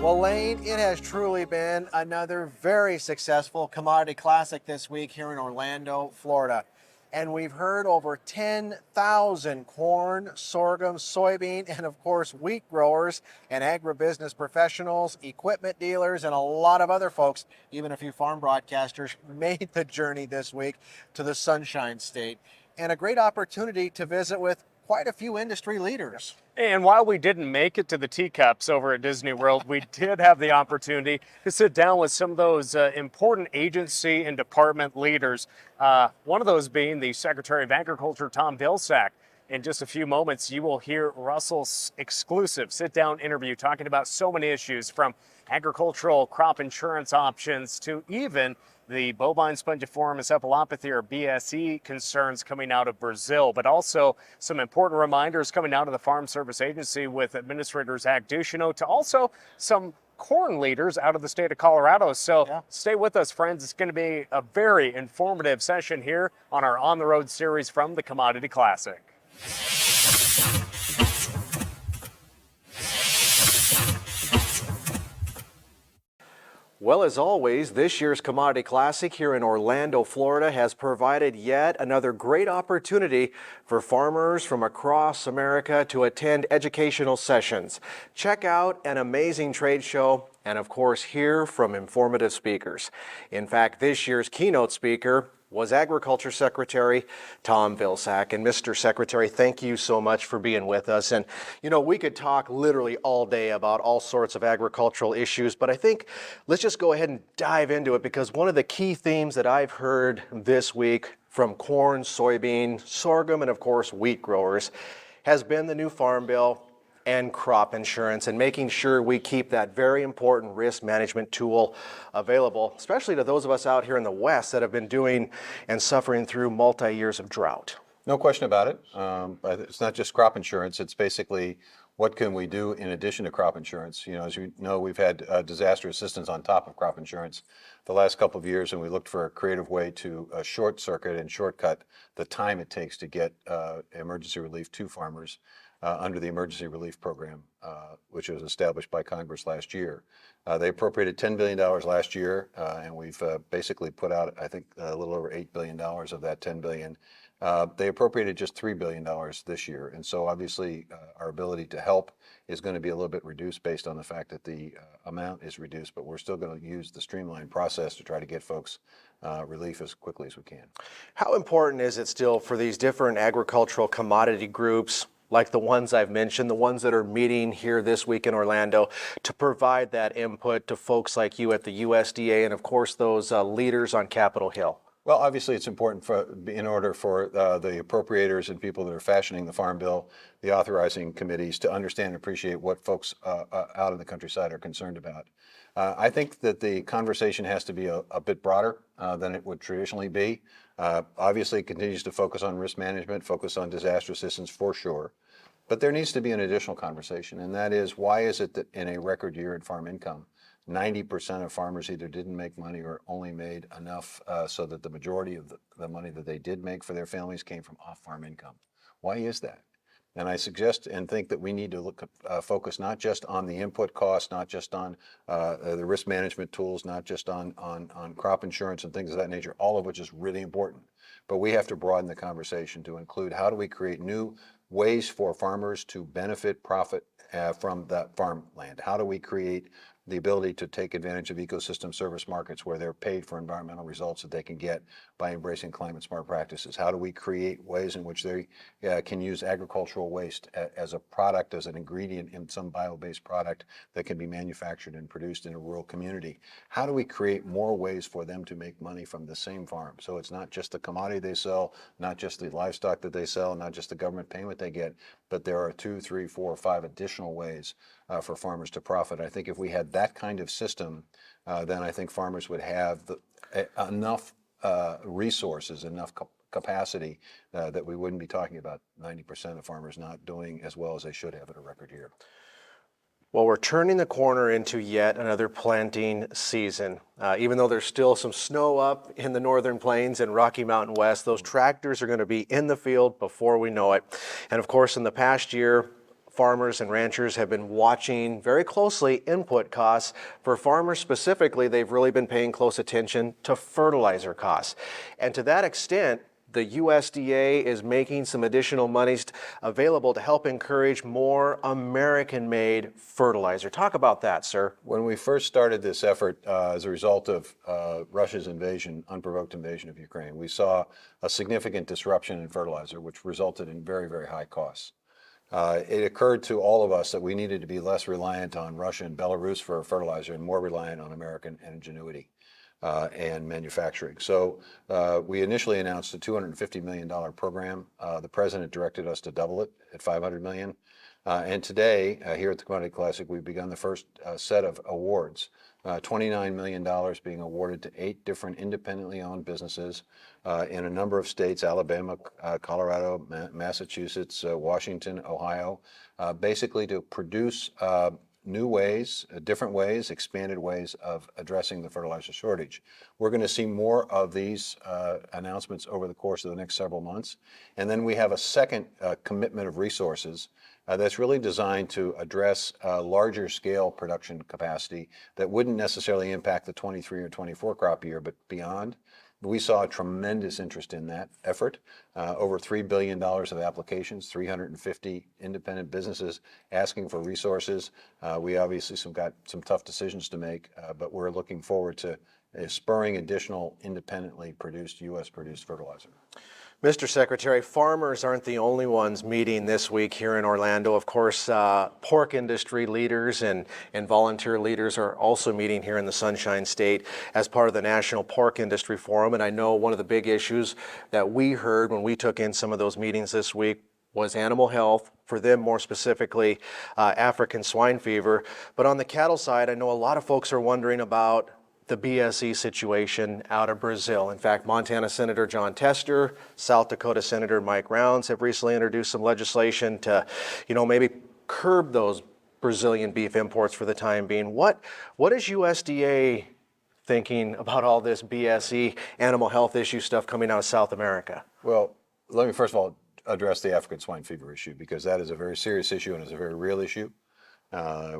Well, Lane, it has truly been another very successful commodity classic this week here in Orlando, Florida. And we've heard over 10,000 corn, sorghum, soybean, and of course wheat growers and agribusiness professionals, equipment dealers, and a lot of other folks, even a few farm broadcasters, made the journey this week to the Sunshine State. And a great opportunity to visit with quite a few industry leaders. And while we didn't make it to the teacups over at Disney World, we did have the opportunity to sit down with some of those important agency and department leaders. One of those being the Secretary of Agriculture, Tom Vilsack. In just a few moments, you will hear Russell's exclusive sit-down interview talking about so many issues, from agricultural crop insurance options to even the bovine spongiform encephalopathy, or BSE, concerns coming out of Brazil, but also some important reminders coming out of the Farm Service Agency with Administrator Zach Ducheneaux, to also some corn leaders out of the state of Colorado. So Stay with us, friends. It's going to be a very informative session here on our On the Road series from the Commodity Classic. Well, as always, this year's Commodity Classic here in Orlando, Florida has provided yet another great opportunity for farmers from across America to attend educational sessions, check out an amazing trade show, and of course hear from informative speakers. In fact, this year's keynote speaker was Agriculture Secretary Tom Vilsack. And Mr. Secretary, thank you so much for being with us. And you know, we could talk literally all day about all sorts of agricultural issues, but I think let's just go ahead and dive into it, because one of the key themes that I've heard this week from corn, soybean, sorghum, and of course wheat growers has been the new Farm Bill and crop insurance, and making sure we keep that very important risk management tool available, especially to those of us out here in the West that have been doing and suffering through multi-years of drought. No question about it. It's not just crop insurance. It's basically what can we do in addition to crop insurance. You know, as you know, we've had disaster assistance on top of crop insurance the last couple of years, and we looked for a creative way to short circuit and shortcut the time it takes to get emergency relief to farmers under the Emergency Relief Program, which was established by Congress last year. They appropriated $10 billion last year, and we've basically put out, I think, a little over $8 billion of that $10 billion. They appropriated just $3 billion this year. And so obviously our ability to help is going to be a little bit reduced based on the fact that the amount is reduced, but we're still going to use the streamlined process to try to get folks relief as quickly as we can. How important is it still for these different agricultural commodity groups, like the ones I've mentioned, the ones that are meeting here this week in Orlando, to provide that input to folks like you at the USDA and of course those leaders on Capitol Hill? Well, obviously it's important in order for the appropriators and people that are fashioning the Farm Bill, the authorizing committees, to understand and appreciate what folks out in the countryside are concerned about. I think that the conversation has to be a bit broader than it would traditionally be. Obviously it continues to focus on risk management, focus on disaster assistance for sure. But there needs to be an additional conversation, and that is, why is it that in a record year in farm income, 90% of farmers either didn't make money or only made enough so that the majority of the money that they did make for their families came from off-farm income? Why is that? And I suggest and think that we need to focus not just on the input costs, not just on the risk management tools, not just on crop insurance and things of that nature, all of which is really important. But we have to broaden the conversation to include, how do we create new ways for farmers to benefit, profit from that farmland? How do we create the ability to take advantage of ecosystem service markets where they're paid for environmental results that they can get by embracing climate smart practices? How do we create ways in which they can use agricultural waste as a product, as an ingredient in some bio-based product that can be manufactured and produced in a rural community? How do we create more ways for them to make money from the same farm? So it's not just the commodity they sell, not just the livestock that they sell, not just the government payment they get, but there are 2, 3, 4, 5 additional ways for farmers to profit. I think if we had that kind of system, then I think farmers would have enough resources, enough capacity that we wouldn't be talking about 90% of farmers not doing as well as they should have in a record year. Well, we're turning the corner into yet another planting season. Even though there's still some snow up in the northern plains and Rocky Mountain West, those tractors are going to be in the field before we know it. And of course, in the past year, farmers and ranchers have been watching very closely input costs. For farmers specifically, they've really been paying close attention to fertilizer costs. And to that extent, the USDA is making some additional monies available to help encourage more American-made fertilizer. Talk about that, sir. When we first started this effort as a result of Russia's unprovoked invasion of Ukraine, we saw a significant disruption in fertilizer, which resulted in very, very high costs. It occurred to all of us that we needed to be less reliant on Russia and Belarus for fertilizer and more reliant on American ingenuity and manufacturing. So we initially announced a $250 million program. The president directed us to double it at $500 million. And today, here at the Commodity Classic, we've begun the first set of awards. $29 million being awarded to 8 different independently owned businesses in a number of states: Alabama, Colorado, Massachusetts, Washington, Ohio, basically to produce new ways, different ways, expanded ways of addressing the fertilizer shortage. We're going to see more of these announcements over the course of the next several months. And then we have a second commitment of resources that's really designed to address larger scale production capacity that wouldn't necessarily impact the 23 or 24 crop year, but beyond. We saw a tremendous interest in that effort. Over $3 billion of applications, 350 independent businesses asking for resources. We obviously got some tough decisions to make, but we're looking forward to spurring additional independently produced, U.S. produced fertilizer. Mr. Secretary, farmers aren't the only ones meeting this week here in Orlando. Of course, pork industry leaders and volunteer leaders are also meeting here in the Sunshine State as part of the National Pork Industry Forum. And I know one of the big issues that we heard when we took in some of those meetings this week was animal health, for them more specifically, African swine fever. But on the cattle side, I know a lot of folks are wondering about the BSE situation out of Brazil. In fact, Montana Senator John Tester, South Dakota Senator Mike Rounds have recently introduced some legislation to, maybe curb those Brazilian beef imports for the time being. What is USDA thinking about all this BSE animal health issue stuff coming out of South America? Well, let me first of all address the African swine fever issue, because that is a very serious issue and is a very real issue.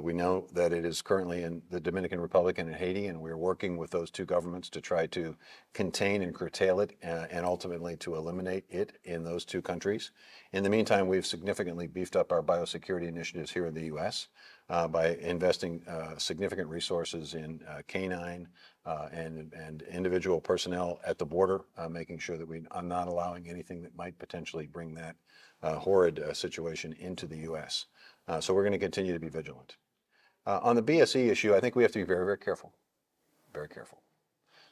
We know that it is currently in the Dominican Republic and in Haiti, and we're working with those two governments to try to contain and curtail it and ultimately to eliminate it in those two countries. In the meantime, we've significantly beefed up our biosecurity initiatives here in the U.S. By investing significant resources in canine and individual personnel at the border, making sure that we are not allowing anything that might potentially bring that horrid situation into the U.S. So we're going to continue to be vigilant. On the BSE issue, I think we have to be very, very careful. Very careful.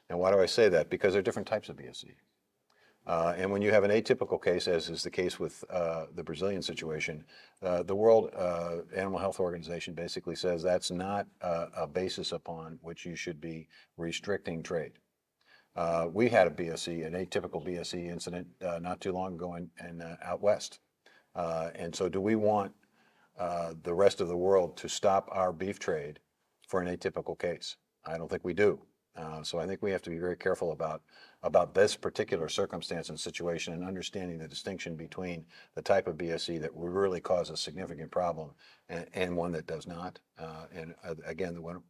And why do I say that? Because there are different types of BSE. And when you have an atypical case, as is the case with the Brazilian situation, the World Animal Health Organization basically says that's not a basis upon which you should be restricting trade. We had an atypical BSE incident not too long ago in out west. And so do we want the rest of the world to stop our beef trade for an atypical case? I don't think we do. So I think we have to be very careful about this particular circumstance and situation, and understanding the distinction between the type of BSE that will really cause a significant problem and one that does not. And again, the World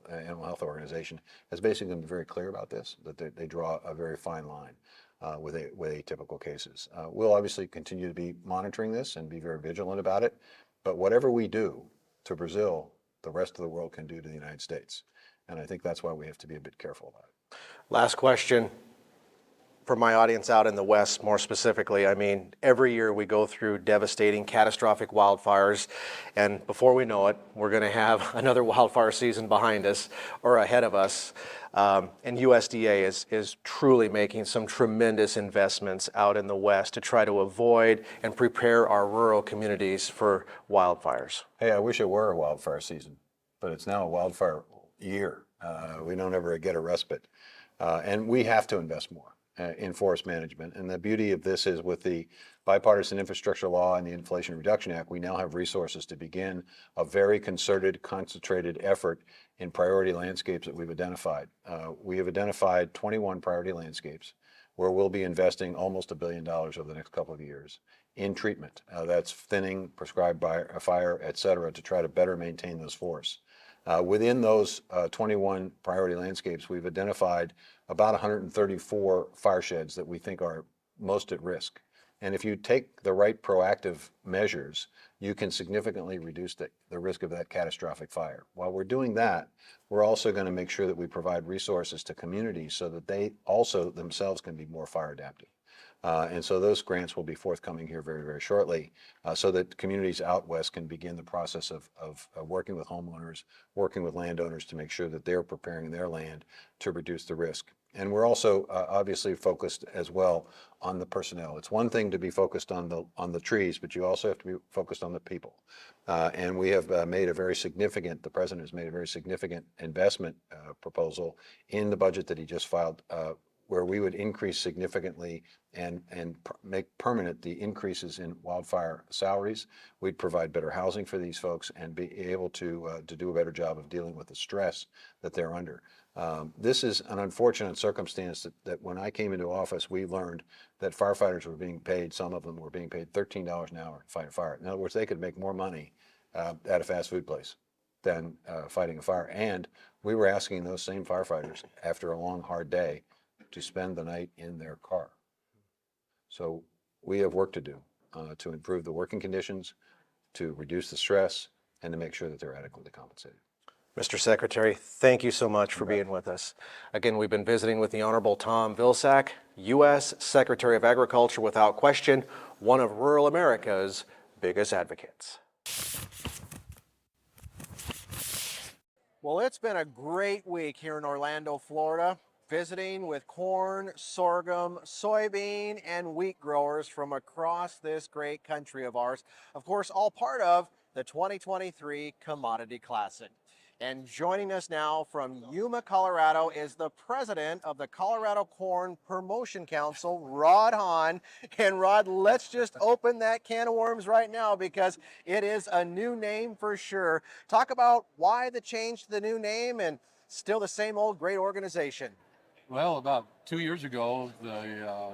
Animal Health Organization has basically been very clear about this, that they draw a very fine line with atypical cases. We'll obviously continue to be monitoring this and be very vigilant about it. But whatever we do to Brazil, the rest of the world can do to the United States. And I think that's why we have to be a bit careful about it. Last question for my audience out in the West, more specifically. I mean, every year we go through devastating, catastrophic wildfires, and before we know it, we're going to have another wildfire season behind us or ahead of us. And USDA is truly making some tremendous investments out in the West to try to avoid and prepare our rural communities for wildfires. Hey, I wish it were a wildfire season, but it's now a wildfire year. We don't ever get a respite. And we have to invest more in forest management. And the beauty of this is, with the Bipartisan Infrastructure Law and the Inflation Reduction Act, we now have resources to begin a very concerted, concentrated effort in priority landscapes that we've identified. We have identified 21 priority landscapes where we'll be investing almost $1 billion over the next couple of years in treatment. That's thinning prescribed by a fire, et cetera, to try to better maintain those forests. Within those 21 priority landscapes, we've identified about 134 fire sheds that we think are most at risk. And if you take the right proactive measures, you can significantly reduce the risk of that catastrophic fire. While we're doing that, we're also going to make sure that we provide resources to communities so that they also themselves can be more fire adaptive. And so those grants will be forthcoming here very, very shortly, so that communities out west can begin the process of working with homeowners, working with landowners to make sure that they're preparing their land to reduce the risk. And we're also obviously focused as well on the personnel. It's one thing to be focused on the trees, but you also have to be focused on the people. And we have made a very significant, the president has made a very significant investment proposal in the budget that he just filed, where we would increase significantly and make permanent the increases in wildfire salaries. We'd provide better housing for these folks and be able to do a better job of dealing with the stress that they're under. This is an unfortunate circumstance that when I came into office, we learned that firefighters were being paid, some of them were being paid $13 an hour to fight a fire. In other words, they could make more money at a fast food place than fighting a fire. And we were asking those same firefighters after a long, hard day to spend the night in their car. So we have work to do to improve the working conditions, to reduce the stress, and to make sure that they're adequately compensated. Mr. Secretary, thank you so much for being with us. Again, we've been visiting with the Honorable Tom Vilsack, U.S. Secretary of Agriculture, without question, one of rural America's biggest advocates. Well, it's been a great week here in Orlando, Florida, visiting with corn, sorghum, soybean, and wheat growers from across this great country of ours. Of course, all part of the 2023 Commodity Classic. And joining us now from Yuma, Colorado is the president of the Colorado Corn Promotion Council, Rod Hahn. And Rod, let's just open that can of worms right now because it is a new name for sure. Talk about why the change to the new name and still the same old great organization. Well, about 2 years ago, the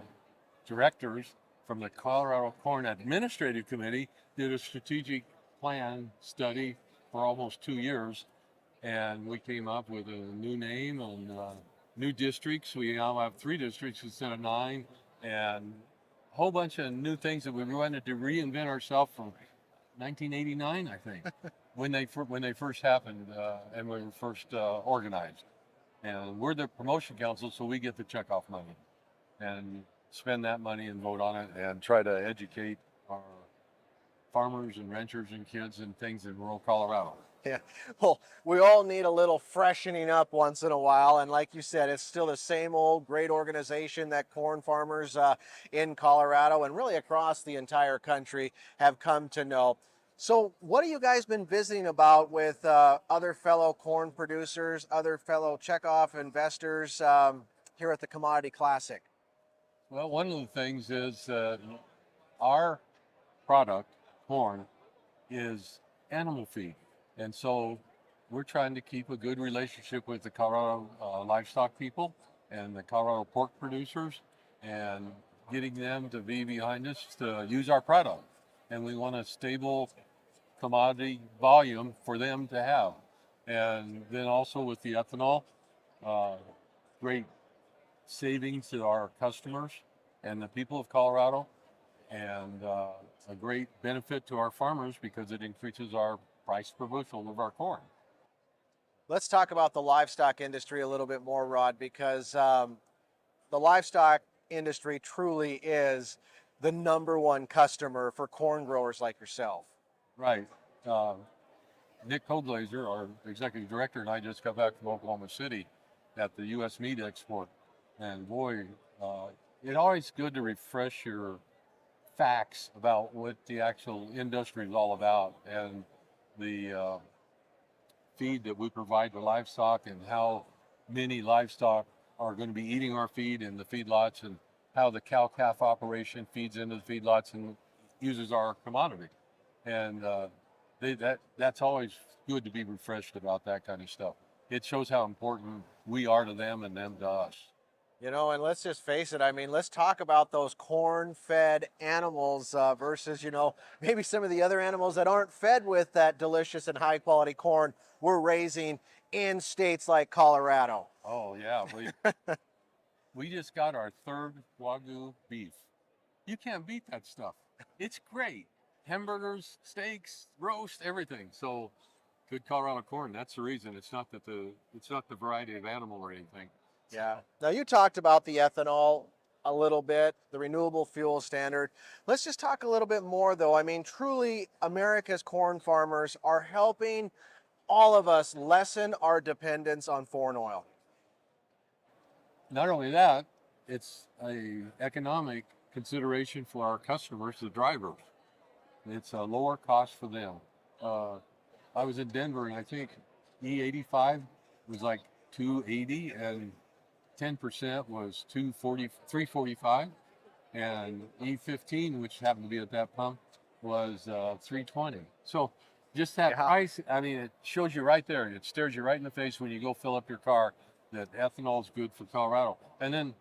directors from the Colorado Corn Administrative Committee did a strategic plan study for almost 2 years. And we came up with a new name and new districts. We now have 3 districts instead of 9, and a whole bunch of new things that we wanted to reinvent ourselves from 1989, I think, when they first happened and we were first organized. And we're the promotion council, so we get the checkoff money and spend that money and vote on it and try to educate our farmers and ranchers and kids and things in rural Colorado. Yeah, well, we all need a little freshening up once in a while. And like you said, it's still the same old great organization that corn farmers in Colorado and really across the entire country have come to know. So what have you guys been visiting about with other fellow corn producers, other fellow checkoff investors here at the Commodity Classic? Well, one of the things is our product, corn, is animal feed. And so we're trying to keep a good relationship with the Colorado livestock people and the Colorado pork producers and getting them to be behind us to use our product. And we want a stable commodity volume for them to have. And then also with the ethanol, great savings to our customers and the people of Colorado, and a great benefit to our farmers because it increases our price per bushel of our corn. Let's talk about the livestock industry a little bit more, Rod, because the livestock industry truly is the #1 customer for corn growers like yourself. Right. Nick Koblaser, our executive director, and I just got back from Oklahoma City at the U.S. Meat Export. And boy, it's always good to refresh your facts about what the actual industry is all about and the feed that we provide to livestock and how many livestock are going to be eating our feed in the feedlots and how the cow-calf operation feeds into the feedlots and uses our commodity. And that's always good to be refreshed about that kind of stuff. It shows how important we are to them and them to us. You know, and let's just face it. I mean, let's talk about those corn-fed animals versus, you know, maybe some of the other animals that aren't fed with that delicious and high-quality corn we're raising in states like Colorado. Oh yeah, we just got our third Wagyu beef. You can't beat that stuff. It's great. Hamburgers, steaks, roast, everything. So good Colorado corn. That's the reason. It's not that it's not the variety of animal or anything. Yeah. Now, you talked about the ethanol a little bit, the renewable fuel standard. Let's just talk a little bit more, though. I mean, truly, America's corn farmers are helping all of us lessen our dependence on foreign oil. Not only that, it's a economic consideration for our customers, the drivers. It's a lower cost for them. I was in Denver, and I think E85 was like 280, and 10% was 240, 345, and E15, which happened to be at that pump, was 320. So just that price, I mean, it shows you right there. It stares you right in the face when you go fill up your car that ethanol is good for Colorado. And then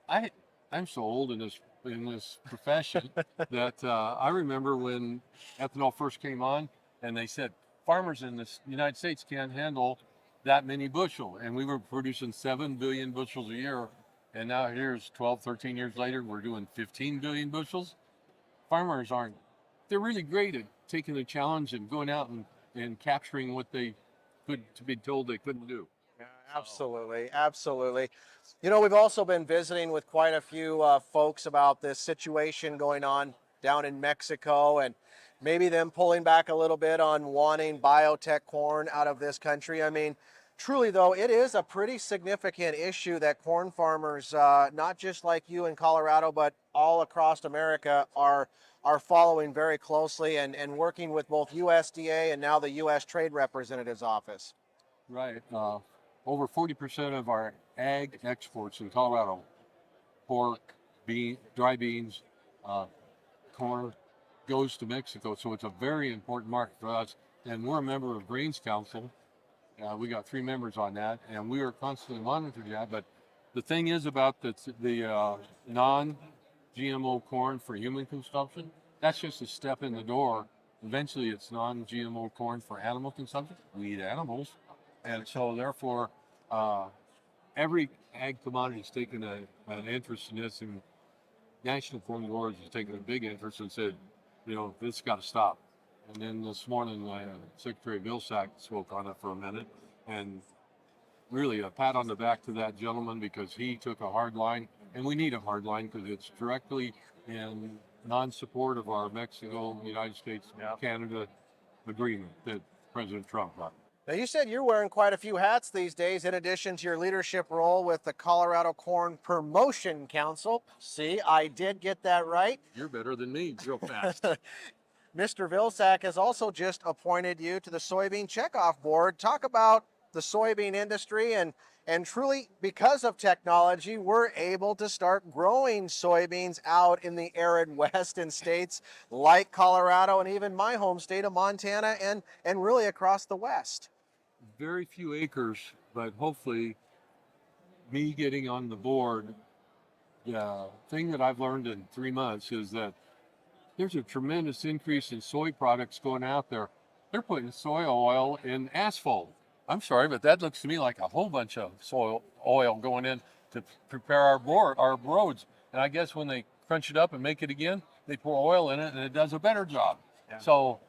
I'm so old in this profession that I remember when ethanol first came on, and they said farmers in the United States can't handle that many bushel, and we were producing 7 billion bushels a year, and now here's 12, 13 years later, we're doing 15 billion bushels. Farmers they're really great at taking the challenge and going out and capturing what they could to be told they couldn't do. Yeah, absolutely, absolutely. You know, we've also been visiting with quite a few folks about this situation going on down in Mexico, and maybe them pulling back a little bit on wanting biotech corn out of this country. I mean, truly though, it is a pretty significant issue that corn farmers, not just like you in Colorado, but all across America are following very closely and working with both USDA and now the U.S. Trade Representative's Office. Right. Over 40% of our ag exports in Colorado, pork, dry beans, corn, goes to Mexico. So it's a very important market for us. And we're a member of Grains Council. We got 3 members on that, and we are constantly monitoring that. But the thing is about the non-GMO corn for human consumption, that's just a step in the door. Eventually, it's non-GMO corn for animal consumption. We eat animals. And so therefore, every ag commodity is taking an interest in this, and National Corn Board is taking a big interest and said, you know, this got to stop. And then this morning, Secretary Vilsack spoke on it for a minute, and really a pat on the back to that gentleman, because he took a hard line, and we need a hard line because it's directly in non-support of our Mexico, United States, Canada agreement that President Trump got. Now, you said you're wearing quite a few hats these days, in addition to your leadership role with the Colorado Corn Promotion Council. See, I did get that right. You're better than me, real fast. Mr. Vilsack has also just appointed you to the Soybean Checkoff Board. Talk about the soybean industry, and truly, because of technology, we're able to start growing soybeans out in the arid West in states like Colorado and even my home state of Montana, and really across the West. Very few acres, but hopefully me getting on the board, the thing that I've learned in 3 months is that there's a tremendous increase in soy products going out there. They're putting soy oil in asphalt. I'm sorry, but that looks to me like a whole bunch of soy oil going in to prepare our roads. And I guess when they crunch it up and make it again, they pour oil in it and it does a better job. Yeah. So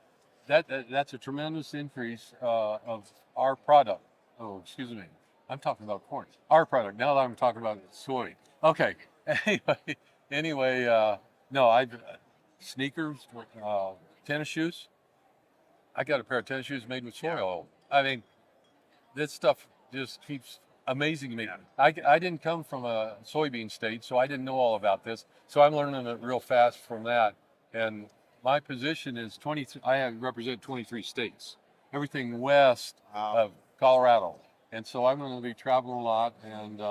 that's a tremendous increase of our product. Oh, excuse me. I'm talking about corn. Our product. Now that I'm talking about soy. Okay. Anyway, no, sneakers, tennis shoes. I got a pair of tennis shoes made with soy oil. I mean, this stuff just keeps amazing me. I didn't come from a soybean state, so I didn't know all about this. So I'm learning it real fast from that. And my position is I represent 23 states, everything west of Colorado. And so I'm going to be traveling a lot and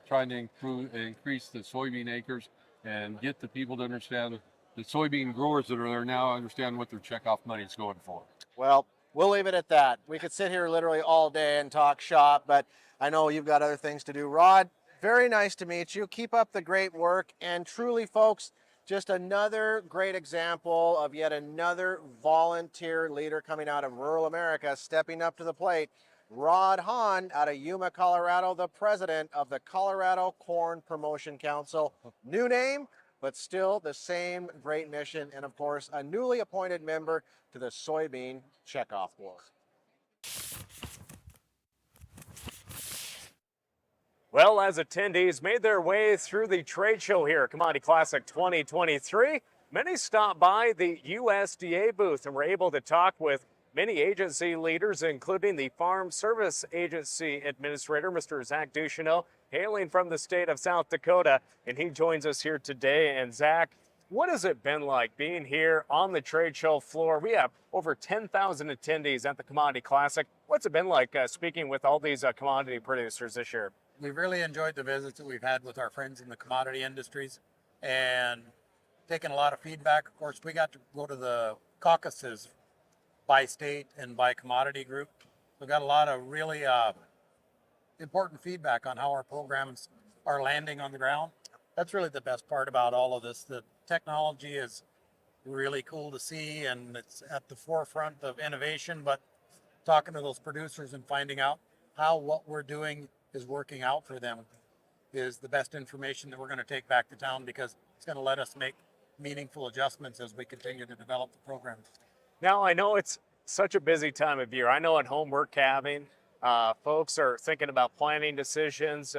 trying to increase the soybean acres and get the people to understand, the soybean growers that are there now understand what their checkoff money is going for. Well, we'll leave it at that. We could sit here literally all day and talk shop, but I know you've got other things to do. Rod, Very nice to meet you. Keep up the great work. And truly, folks, just another great example of yet another volunteer leader coming out of rural America, stepping up to the plate. Rod Hahn out of Yuma, Colorado, the president of the Colorado Corn Promotion Council. New name, but still the same great mission. And of course, a newly appointed member to the soybean checkoff board. Well, as attendees made their way through the trade show here at Commodity Classic 2023, many stopped by the USDA booth and were able to talk with many agency leaders, including the Farm Service Agency Administrator, Mr. Zach Ducheneaux, hailing from the state of South Dakota, and he joins us here today. And Zach, what has it been like being here on the trade show floor? We have over 10,000 attendees at the Commodity Classic. What's it been like speaking with all these commodity producers this year? We've really enjoyed the visits that we've had with our friends in the commodity industries and taken a lot of feedback. Of course, we got to go to the caucuses by state and by commodity group. We got a lot of really important feedback on how our programs are landing on the ground. That's really the best part about all of this. The technology is really cool to see, and it's at the forefront of innovation, but talking to those producers and finding out how what we're doing is working out for them is the best information that we're going to take back to town, because it's going to let us make meaningful adjustments as we continue to develop the programs. Now, I know it's such a busy time of year. I know at home we're calving. Folks are thinking about planning decisions.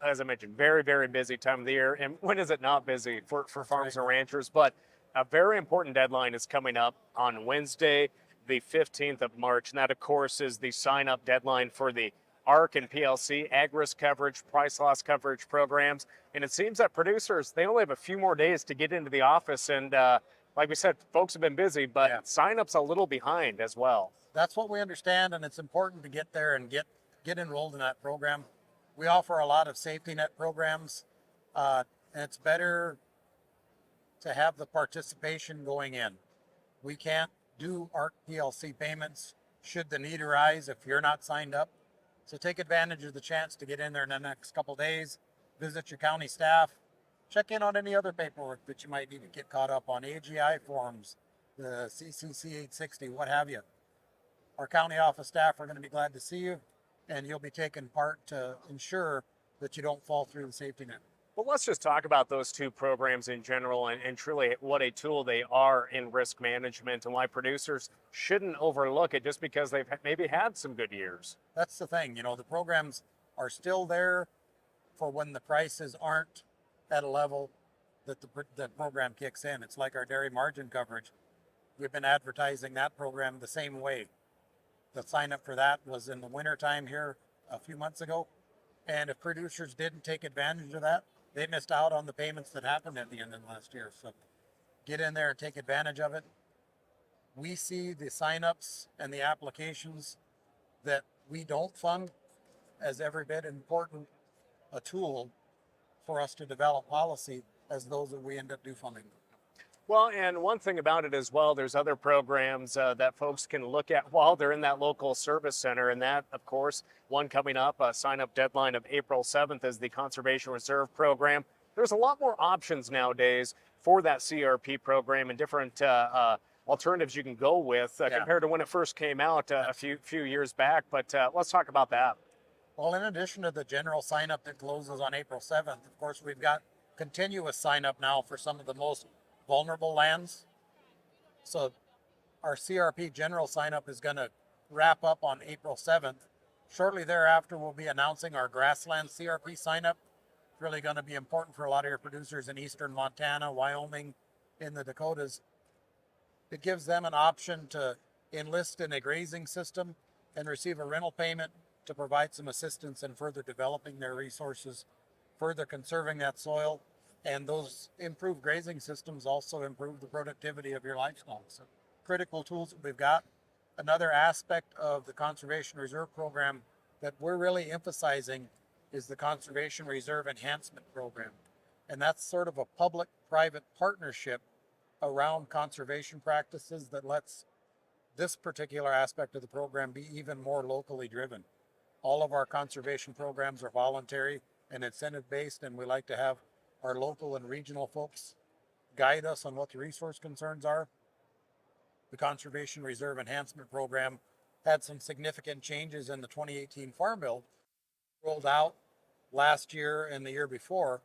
As I mentioned, very, very busy time of the year. And when is it not busy for farmers and ranchers? But a very important deadline is coming up on Wednesday, the 15th of March. And that, of course, is the sign-up deadline for the ARC and PLC ag-risk coverage, price loss coverage programs. And it seems that producers, they only have a few more days to get into the office. And like we said, folks have been busy, but sign-up's a little behind as well. That's what we understand, and it's important to get there and get enrolled in that program. We offer a lot of safety net programs, and it's better to have the participation going in. We can't do ARC PLC payments should the need arise if you're not signed up. So take advantage of the chance to get in there in the next couple of days, visit your county staff, check in on any other paperwork that you might need to get caught up on, AGI forms, the CCC 860, what have you. Our county office staff are going to be glad to see you, and you'll be taking part to ensure that you don't fall through the safety net. Well, let's just talk about those two programs in general and truly what a tool they are in risk management and why producers shouldn't overlook it just because they've maybe had some good years. That's the thing, you know, the programs are still there for when the prices aren't at a level that the program kicks in. It's like our dairy margin coverage. We've been advertising that program the same way. The sign up for that was in the winter time here a few months ago. And if producers didn't take advantage of that, they missed out on the payments that happened at the end of last year. So get in there and take advantage of it. We see the signups and the applications that we don't fund as every bit important a tool for us to develop policy as those that we end up funding. Well, and one thing about it as well, there's other programs that folks can look at while they're in that local service center. And that, of course, one coming up, a sign-up deadline of April 7th is the Conservation Reserve Program. There's a lot more options nowadays for that CRP program and different alternatives you can go with compared to when it first came out a few years back. But let's talk about that. Well, in addition to the general sign-up that closes on April 7th, of course, we've got continuous sign-up now for some of the most vulnerable lands. So our CRP general sign-up is going to wrap up on April 7th. Shortly thereafter, we'll be announcing our grassland CRP sign-up. It's really going to be important for a lot of your producers in eastern Montana, Wyoming, in the Dakotas. It gives them an option to enlist in a grazing system and receive a rental payment to provide some assistance in further developing their resources, further conserving that soil. And those improved grazing systems also improve the productivity of your livestock. So critical tools that we've got. Another aspect of the Conservation Reserve Program that we're really emphasizing is the Conservation Reserve Enhancement Program. And that's sort of a public-private partnership around conservation practices that lets this particular aspect of the program be even more locally driven. All of our conservation programs are voluntary. and incentive based, and we like to have our local and regional folks guide us on what the resource concerns are. The Conservation Reserve Enhancement Program had some significant changes in the 2018 Farm Bill, rolled out last year and the year before,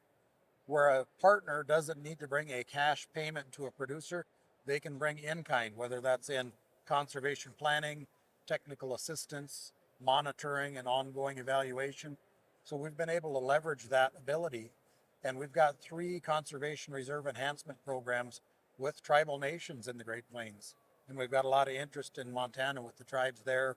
where a partner doesn't need to bring a cash payment to a producer. They can bring in kind, whether that's in conservation planning, technical assistance, monitoring, and ongoing evaluation. So we've been able to leverage that ability. And we've got 3 conservation reserve enhancement programs with tribal nations in the Great Plains. And we've got a lot of interest in Montana with the tribes there.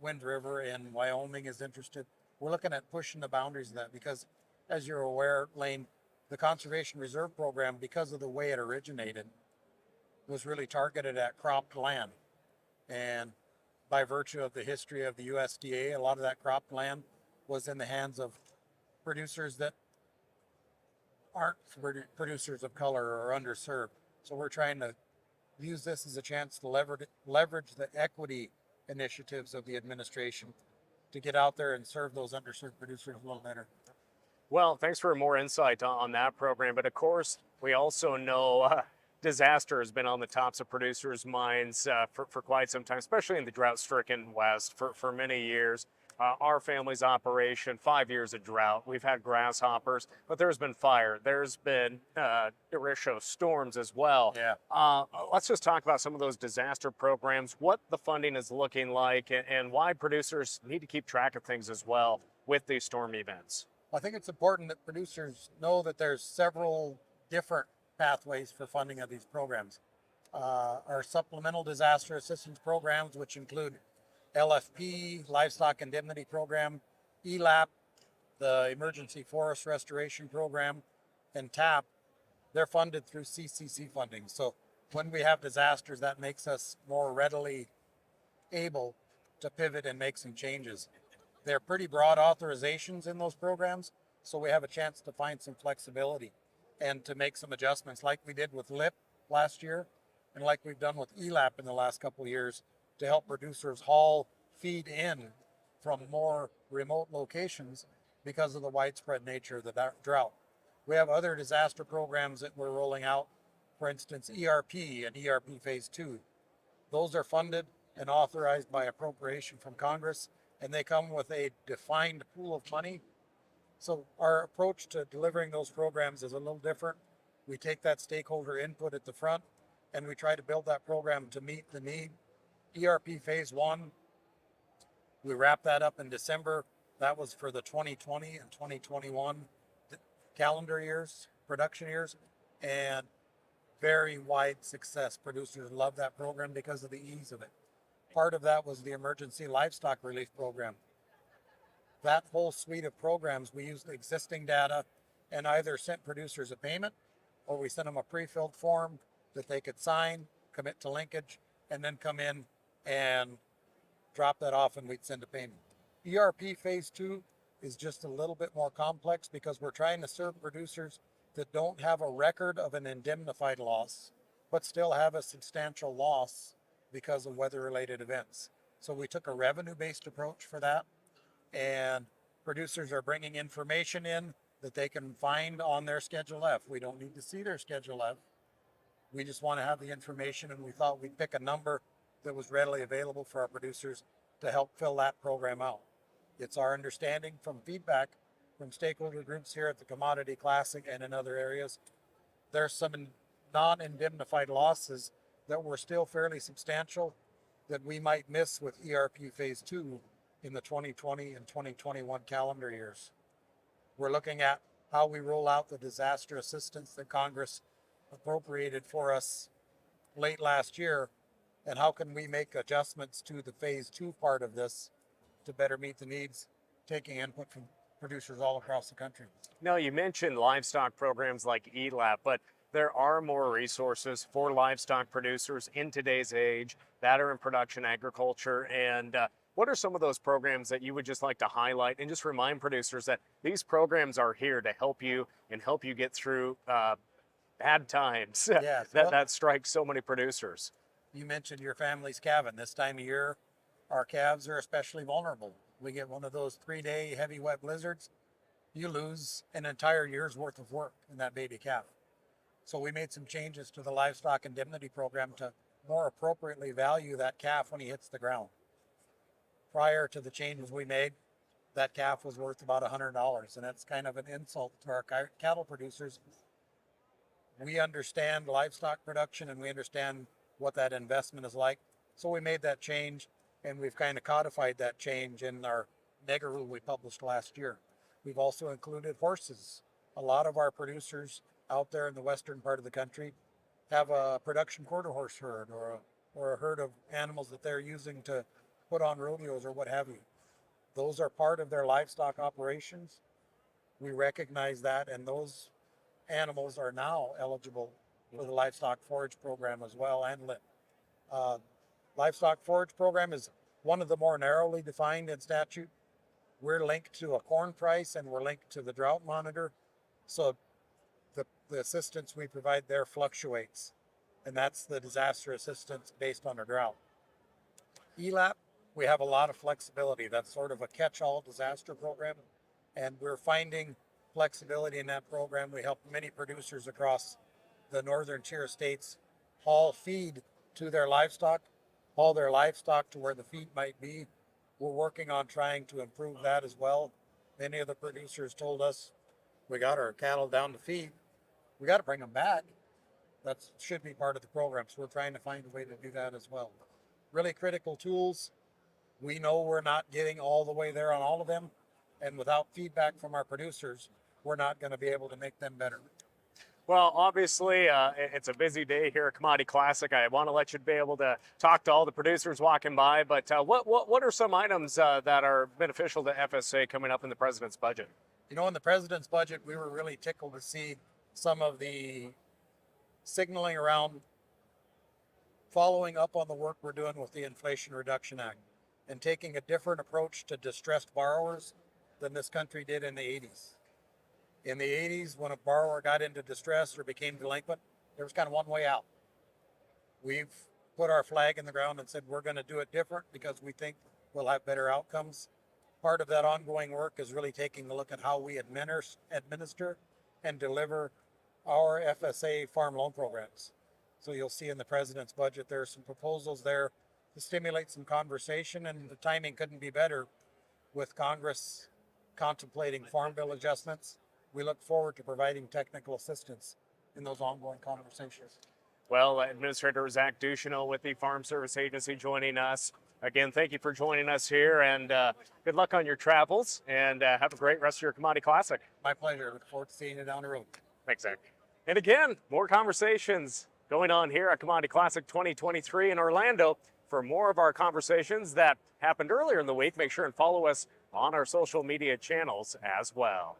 Wind River in Wyoming is interested. We're looking at pushing the boundaries of that because, as you're aware, Lane, the Conservation Reserve Program, because of the way it originated, was really targeted at cropped land. And by virtue of the history of the USDA, a lot of that cropped land was in the hands of producers that aren't producers of color or underserved. So we're trying to use this as a chance to leverage the equity initiatives of the administration to get out there and serve those underserved producers a little better. Well, thanks for more insight on that program. But of course, we also know disaster has been on the tops of producers' minds for quite some time, especially in the drought-stricken West for many years. Our family's operation, 5 years of drought. We've had grasshoppers, but there's been fire. There's been derecho storms as well. Yeah. Let's just talk about some of those disaster programs, what the funding is looking like, and why producers need to keep track of things as well with these storm events. I think it's important that producers know that there's several different pathways for funding of these programs. Our supplemental disaster assistance programs, which include LFP, Livestock Indemnity Program, ELAP, the Emergency Forest Restoration Program, and TAP, they're funded through CCC funding. So when we have disasters, that makes us more readily able to pivot and make some changes. They're pretty broad authorizations in those programs, so we have a chance to find some flexibility and to make some adjustments like we did with LIP last year and like we've done with ELAP in the last couple of years to help producers haul feed in from more remote locations because of the widespread nature of the drought. We have other disaster programs that we're rolling out, for instance, ERP and ERP Phase 2. Those are funded and authorized by appropriation from Congress, and they come with a defined pool of money. So our approach to delivering those programs is a little different. We take that stakeholder input at the front, and we try to build that program to meet the need. ERP Phase 1, we wrapped that up in December. That was for the 2020 and 2021 calendar years, production years, and very wide success. Producers love that program because of the ease of it. Part of that was the Emergency Livestock Relief Program. That whole suite of programs, we used existing data and either sent producers a payment or we sent them a pre-filled form that they could sign, commit to linkage, and then come in and drop that off and we'd send a payment. ERP Phase 2 is just a little bit more complex because we're trying to serve producers that don't have a record of an indemnified loss, but still have a substantial loss because of weather-related events. So we took a revenue-based approach for that, and producers are bringing information in that they can find on their Schedule F. We don't need to see their Schedule F. We just want to have the information, and we thought we'd pick a number that was readily available for our producers to help fill that program out. It's our understanding from feedback from stakeholder groups here at the Commodity Classic and in other areas, there's some non-indemnified losses that were still fairly substantial that we might miss with ERP Phase 2 in the 2020 and 2021 calendar years. We're looking at how we roll out the disaster assistance that Congress appropriated for us late last year, and how can we make adjustments to the Phase 2 part of this to better meet the needs, taking input from producers all across the country. Now, you mentioned livestock programs like ELAP, but there are more resources for livestock producers in today's age that are in production agriculture. And what are some of those programs that you would just like to highlight and just remind producers that these programs are here to help you and help you get through bad times Yes, that strike so many producers? You mentioned your family's calving. This time of year, our calves are especially vulnerable. We get one of those 3-day heavy wet blizzards, you lose an entire year's worth of work in that baby calf. So we made some changes to the livestock indemnity program to more appropriately value that calf when he hits the ground. Prior to the changes we made, that calf was worth about $100, and that's kind of an insult to our cattle producers. We understand livestock production and we understand what that investment is like. So we made that change, and we've kind of codified that change in our mega rule we published last year. We've also included horses. A lot of our producers out there in the western part of the country have a production quarter horse herd or a herd of animals that they're using to put on rodeos or what have you. Those are part of their livestock operations. We recognize that, and those animals are now eligible for the livestock forage program as well, and LIP. Livestock forage program is one of the more narrowly defined in statute. We're linked to a corn price and we're linked to the drought monitor. So the assistance we provide there fluctuates, and that's the disaster assistance based on a drought. ELAP, we have a lot of flexibility. That's sort of a catch-all disaster program, and we're finding flexibility in that program. We help many producers across the northern tier states haul feed to their livestock, haul their livestock to where the feed might be. We're working on trying to improve that as well. Many of the producers told us, we got our cattle down to feed, we got to bring them back. That should be part of the program. So we're trying to find a way to do that as well. Really critical tools. We know we're not getting all the way there on all of them. And without feedback from our producers, we're not going to be able to make them better. Well, obviously, it's a busy day here at Commodity Classic. I want to let you be able to talk to all the producers walking by, but what are some items that are beneficial to FSA coming up in the President's budget? You know, in the President's budget, we were really tickled to see some of the signaling around following up on the work we're doing with the Inflation Reduction Act and taking a different approach to distressed borrowers than this country did in the 80s. In the 80s, when a borrower got into distress or became delinquent, there was kind of one way out. We've put our flag in the ground and said we're going to do it different because we think we'll have better outcomes. Part of that ongoing work is really taking a look at how we administer and deliver our FSA farm loan programs. So you'll see in the President's budget, there are some proposals there to stimulate some conversation, and the timing couldn't be better with Congress contemplating farm bill adjustments. We look forward to providing technical assistance in those ongoing conversations. Well, Administrator Zach Ducheneaux with the Farm Service Agency joining us. Again, thank you for joining us here, and good luck on your travels, and have a great rest of your Commodity Classic. My pleasure. Look forward to seeing you down the road. Thanks, Zach. And again, more conversations going on here at Commodity Classic 2023 in Orlando. For more of our conversations that happened earlier in the week, make sure and follow us on our social media channels as well.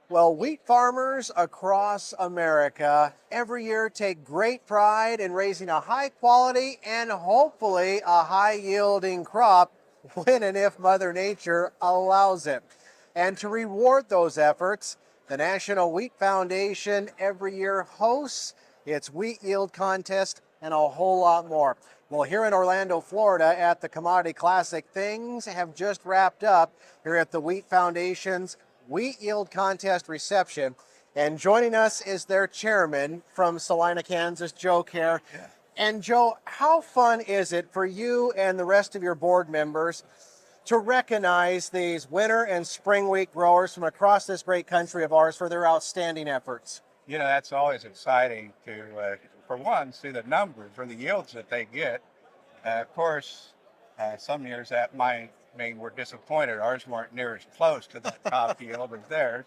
Well, wheat farmers across America every year take great pride in raising a high quality and hopefully a high yielding crop when and if Mother Nature allows it. And to reward those efforts, the National Wheat Foundation every year hosts its wheat yield contest and a whole lot more. Well, here in Orlando, Florida at the Commodity Classic, things have just wrapped up here at the Wheat Foundation's Wheat Yield Contest reception. And joining us is their chairman from Salina, Kansas, Joe Kerr. Yeah. And Joe, how fun is it for you and the rest of your board members to recognize these winter and spring wheat growers from across this great country of ours for their outstanding efforts? You know, that's always exciting to, for one, see the numbers or the yields that they get. Of course, some years that might mean we're disappointed. Ours weren't near as close to the top yield as theirs.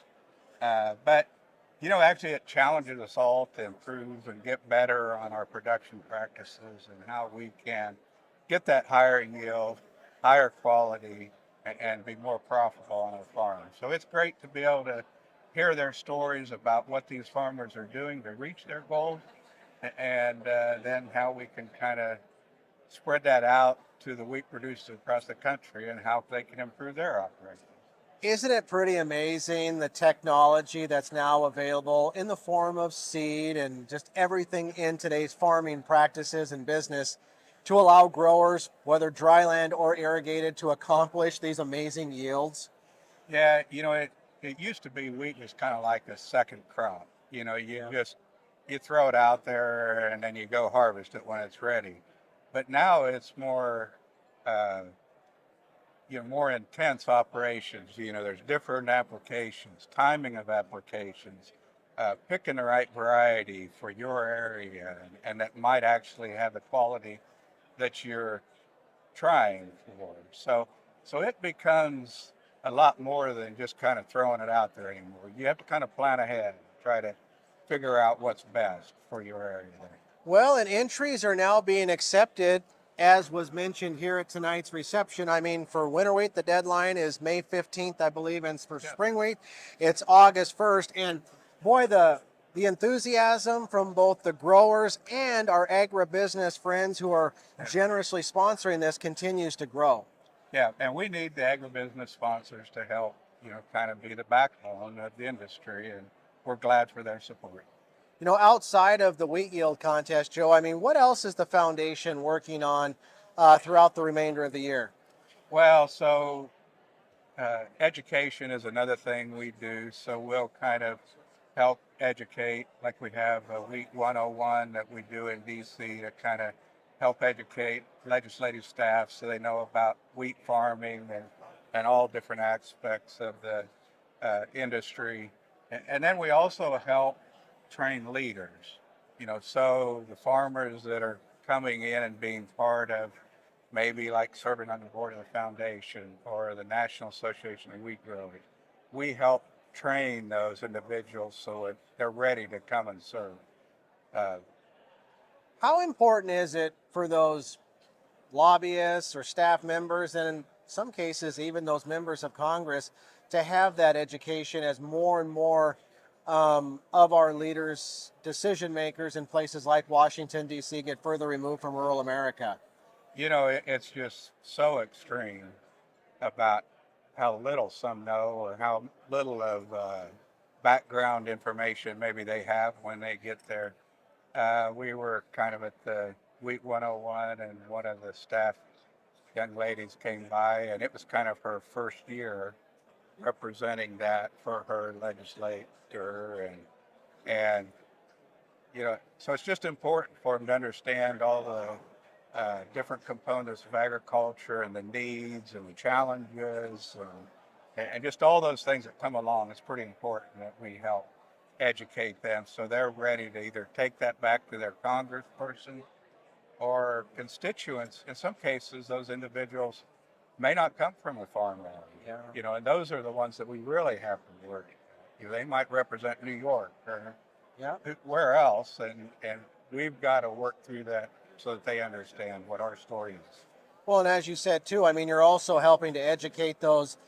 But, you know, actually it challenges us all to improve and get better on our production practices and how we can get that higher yield, higher quality, and be more profitable on our farms. So it's great to be able to hear their stories about what these farmers are doing to reach their goals, and then how we can kind of spread that out to the wheat producers across the country and how they can improve their operations. Isn't it pretty amazing the technology that's now available in the form of seed and just everything in today's farming practices and business? to allow growers, whether dryland or irrigated, to accomplish these amazing yields? Yeah, it used to be wheat was kind of like a second crop. You throw it out there and then you go harvest it when it's ready. But now it's uh, more intense operations. There's different applications, timing of applications, picking the right variety for your area, and that might actually have the quality that you're trying for. So it becomes a lot more than just kind of throwing it out there anymore. You have to kind of plan ahead, try to figure out what's best for your area there. Well, and entries are now being accepted, as was mentioned here at tonight's reception. I mean, for winter wheat, the deadline is May 15th, I believe, and for spring wheat, it's August 1st. And boy, the enthusiasm from both the growers and our agribusiness friends who are generously sponsoring this continues to grow. Yeah, and we need the agribusiness sponsors to help, kind of be the backbone of the industry, and we're glad for their support. Outside of the wheat yield contest, Joe, I mean, what else is the foundation working on throughout the remainder of the year? Well, so education is another thing we do. So we'll kind of help educate, like we have a Wheat 101 that we do in DC to kind of help educate legislative staff so they know about wheat farming and all different aspects of the industry. And then we also help train leaders, so the farmers that are coming in and being part of maybe like serving on the board of the foundation or the National Association of Wheat Growers, we help train those individuals so that they're ready to come and serve. Uh, How important is it for those lobbyists or staff members, and in some cases, even those members of Congress, to have that education as more and more of our leaders, decision makers in places like Washington, D.C. get further removed from rural America? it's just so extreme about how little some know or how little of background information maybe they have when they get there. We were kind of at the Wheat 101, and one of the staff young ladies came by, and it was kind of her first year representing that for her legislator, and so it's just important for them to understand all the different components of agriculture and the needs and the challenges and just all those things that come along. It's pretty important that we help educate them so they're ready to either take that back to their congressperson or constituents. In some cases, those individuals may not come from a farm area, and those are the ones that we really have to work. They might represent New York or where else, and we've got to work through that so that they understand what our story is. Well, and as you said too, I mean, you're also helping to educate those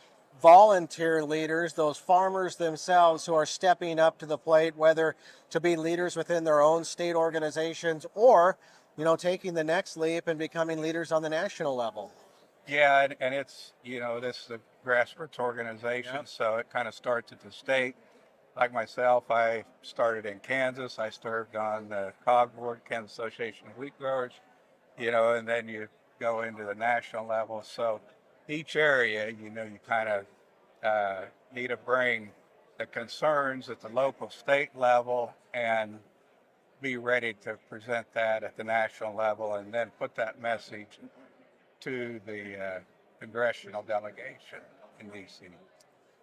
volunteer leaders, those farmers themselves who are stepping up to the plate, whether to be leaders within their own state organizations or, taking the next leap and becoming leaders on the national level. Yeah, and it's, this is a grassroots organization, so it kind of starts at the state. Like myself, I started in Kansas. I served on the COG board, Kansas Association of Wheat Growers, and then you go into the national level. So each area, you kind of need to bring the concerns at the local state level and be ready to present that at the national level and then put that message to the congressional delegation in DC.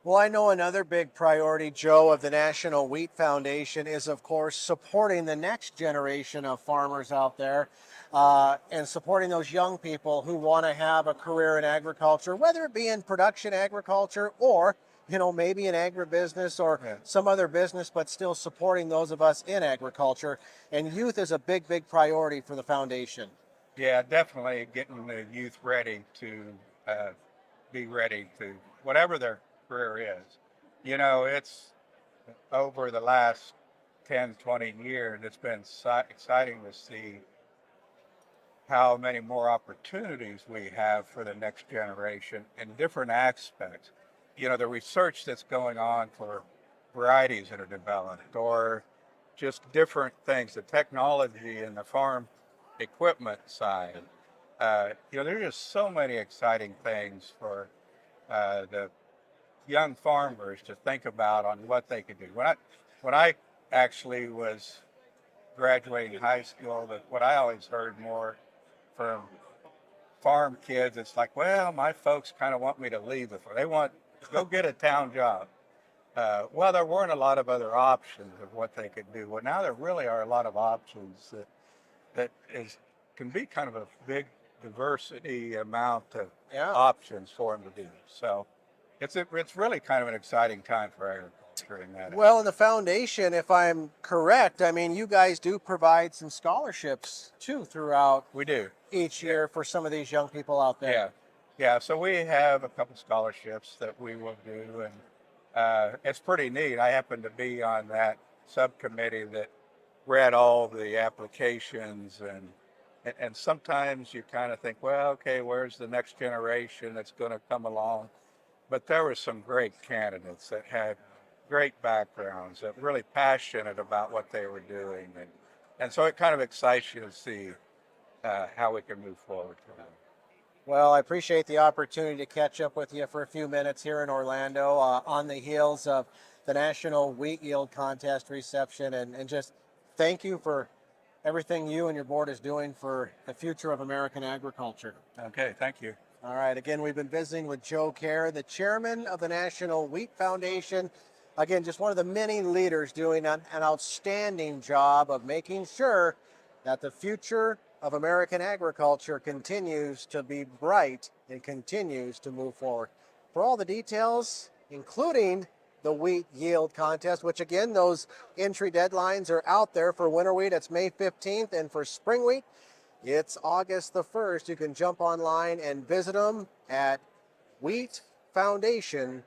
Well, I know another big priority, Joe, of the National Wheat Foundation is, of course, supporting the next generation of farmers out there and supporting those young people who want to have a career in agriculture, whether it be in production agriculture or, maybe in agribusiness or some other business, but still supporting those of us in agriculture. And youth is a big, big priority for the foundation. Yeah, definitely getting the youth ready to be ready to whatever their career is. It's over the last 10, 20 years, it's been exciting to see how many more opportunities we have for the next generation in different aspects. The research that's going on for varieties that are developed or just different things, the technology and the farm equipment side. There's just so many exciting things for the young farmers to think about on what they could do. When I actually was graduating high school, that what I always heard more from farm kids, it's like, well, my folks kind of want me to leave the farm. They want to go get a town job. Well, there weren't a lot of other options of what they could do. Well, now there really are a lot of options can be kind of a big diversity amount of options for them to do. So it's really kind of an exciting time for agriculture in that. Well, in the foundation, if I'm correct, I mean, you guys do provide some scholarships too throughout We do. each year for some of these young people out there. Yeah. Yeah. So we have a couple scholarships that we will do, and it's pretty neat. I happen to be on that subcommittee that read all the applications, and sometimes you kind of think, well, okay, where's the next generation that's going to come along? But there were some great candidates that had great backgrounds, that were really passionate about what they were doing, and so it kind of excites you to see how we can move forward from that. Well, I appreciate the opportunity to catch up with you for a few minutes here in Orlando on the heels of the National Wheat Yield Contest reception, and just thank you for everything you and your board is doing for the future of American agriculture. Okay, thank you. All right, again, we've been visiting with Joe Kerr, the chairman of the National Wheat Foundation. Again, just one of the many leaders doing an outstanding job of making sure that the future of American agriculture continues to be bright and continues to move forward. For all the details, including the wheat yield contest, which again, those entry deadlines are out there. For winter wheat, it's May 15th, and for spring wheat, it's August the 1st. You can jump online and visit them at wheatfoundation.org.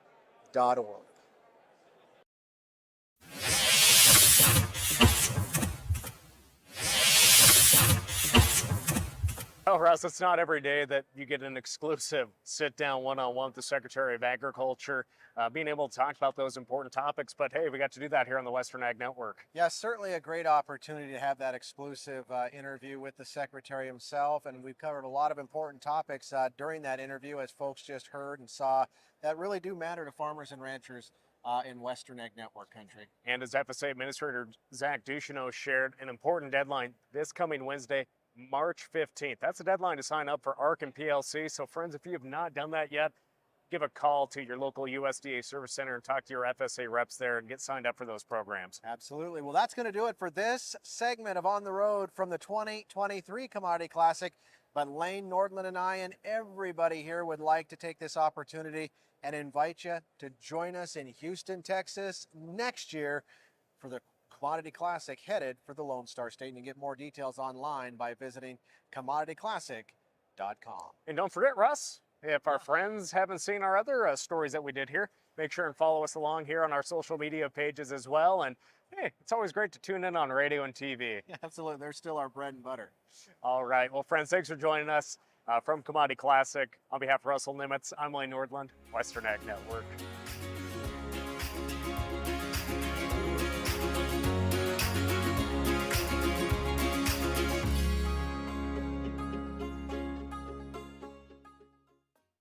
Oh, Russ, it's not every day that you get an exclusive sit-down one-on-one with the Secretary of Agriculture, being able to talk about those important topics. But hey, we got to do that here on the Western Ag Network. Yeah, certainly a great opportunity to have that exclusive interview with the Secretary himself. And we've covered a lot of important topics during that interview, as folks just heard and saw, that really do matter to farmers and ranchers in Western Ag Network country. And as FSA Administrator Zach Ducheneaux shared, an important deadline this coming Wednesday, March 15th. That's the deadline to sign up for ARC and PLC. So friends, if you have not done that yet, give a call to your local USDA Service Center and talk to your FSA reps there and get signed up for those programs. Absolutely. Well, that's going to do it for this segment of On the Road from the 2023 Commodity Classic. But Lane Nordland and I and everybody here would like to take this opportunity and invite you to join us in Houston, Texas next year for the Commodity Classic, headed for the Lone Star State. And you get more details online by visiting commodityclassic.com. And don't forget, Russ, if our friends haven't seen our other stories that we did here, make sure and follow us along here on our social media pages as well. And hey, it's always great to tune in on radio and TV. Yeah, absolutely. They're still our bread and butter. All right. Well, friends, thanks for joining us from Commodity Classic. On behalf of Russell Nimitz, I'm Lane Nordland, Western Ag Network.